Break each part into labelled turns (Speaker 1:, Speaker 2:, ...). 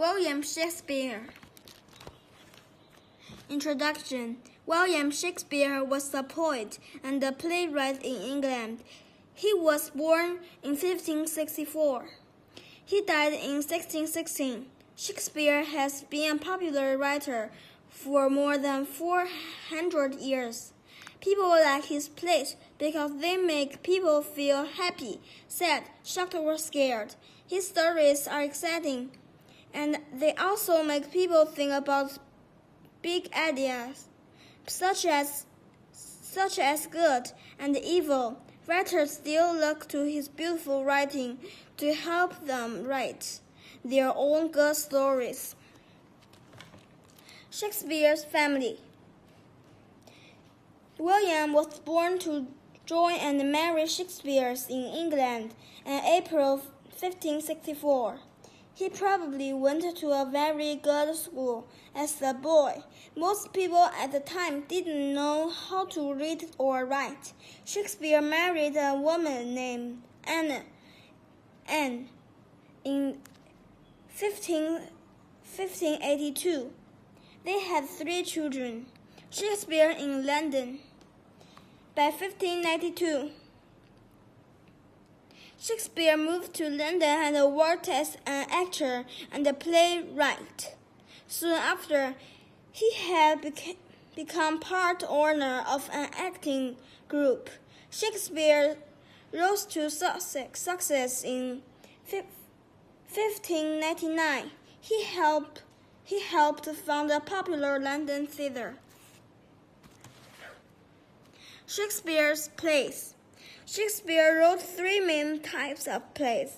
Speaker 1: William Shakespeare. Introduction. William Shakespeare was a poet and a playwright in England. He was born in 1564. He died in 1616. Shakespeare has been a popular writer for more than 400 years. People like his plays because they make people feel happy, sad, shocked, or scared. His stories are exciting, and they also make people think about big ideas, such as good and evil. Writers still look to his beautiful writing to help them write their own good stories. Shakespeare's family. William was born to join and marry Shakespeare in England in April 1564. He probably went to a very good school as a boy. Most people at the time didn't know how to read or write. Shakespeare married a woman named Anne in 1582. They had 3 children. Shakespeare in London. By 1592, Shakespeare moved to London and worked as an actor and a playwright. Soon after, he had become part owner of an acting group. Shakespeare rose to success in 1599. He helped found a popular London theatre. Shakespeare's plays. Shakespeare wrote 3 main types of plays: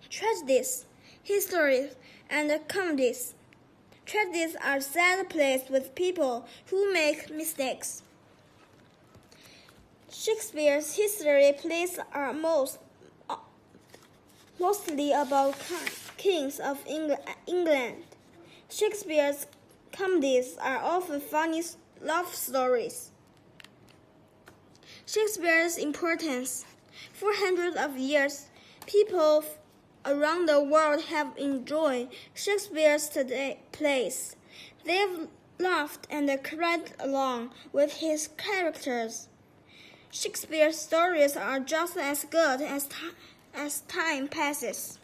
Speaker 1: tragedies, histories, and comedies. Tragedies are sad plays with people who make mistakes. Shakespeare's history plays are mostly about kings of England. Shakespeare's comedies are often funny love stories. Shakespeare's importance. For hundreds of years, people around the world have enjoyed Shakespeare's plays. They've laughed and cried along with his characters. Shakespeare's stories are just as good as time passes.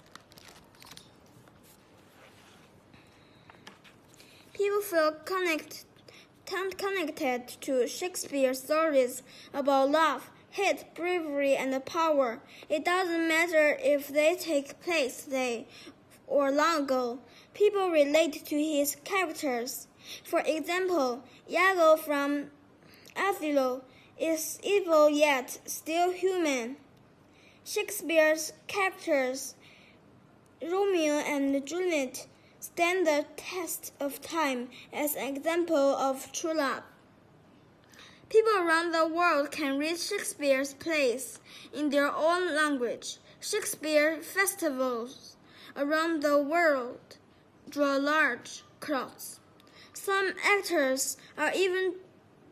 Speaker 1: People feel connected to Shakespeare's stories about love, hate, bravery, and power. It doesn't matter if they take place today or long ago. People relate to his characters. For example, Iago from Othello is evil yet still human. Shakespeare's characters, Romeo and Juliet, stand the test of time as an example of true love. People around the world can read Shakespeare's plays in their own language. Shakespeare festivals around the world draw large crowds. Some actors are even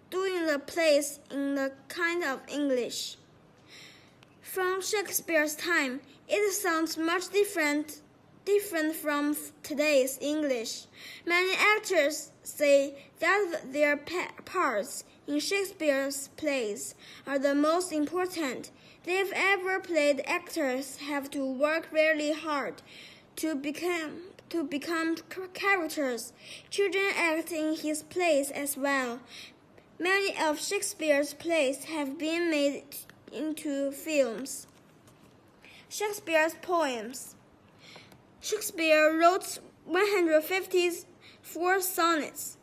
Speaker 1: doing the plays in the kind of English from Shakespeare's time. It sounds much different from today's English. Many actors say that their parts in Shakespeare's plays are the most important they've ever played. Actors have to work really hard to become characters. Children act in his plays as well. Many of Shakespeare's plays have been made into films. Shakespeare's poems. Shakespeare wrote 154 sonnets.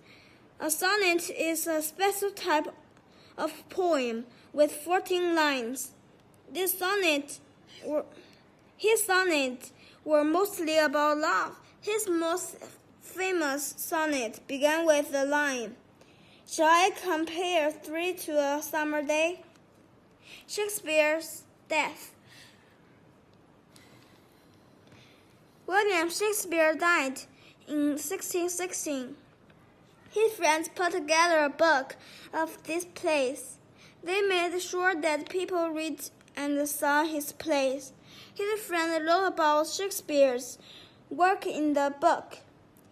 Speaker 1: A sonnet is a special type of poem with 14 lines. His sonnets were mostly about love. His most famous sonnet began with the line, "Shall I compare 3 to a summer day?" Shakespeare's death. William Shakespeare died in 1616. His friends put together a book of these plays. They made sure that people read and saw his plays. His friend wrote about Shakespeare's work in the book.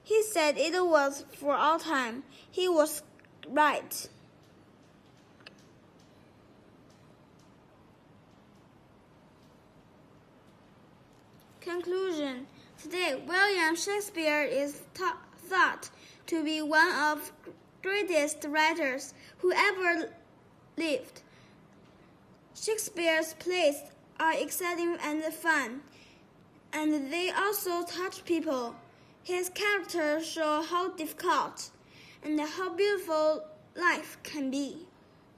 Speaker 1: He said it was for all time. He was right. Conclusion. Today, William Shakespeare is thought to be one of the greatest writers who ever lived. Shakespeare's plays are exciting and fun, and they also touch people. His characters show how difficult and how beautiful life can be.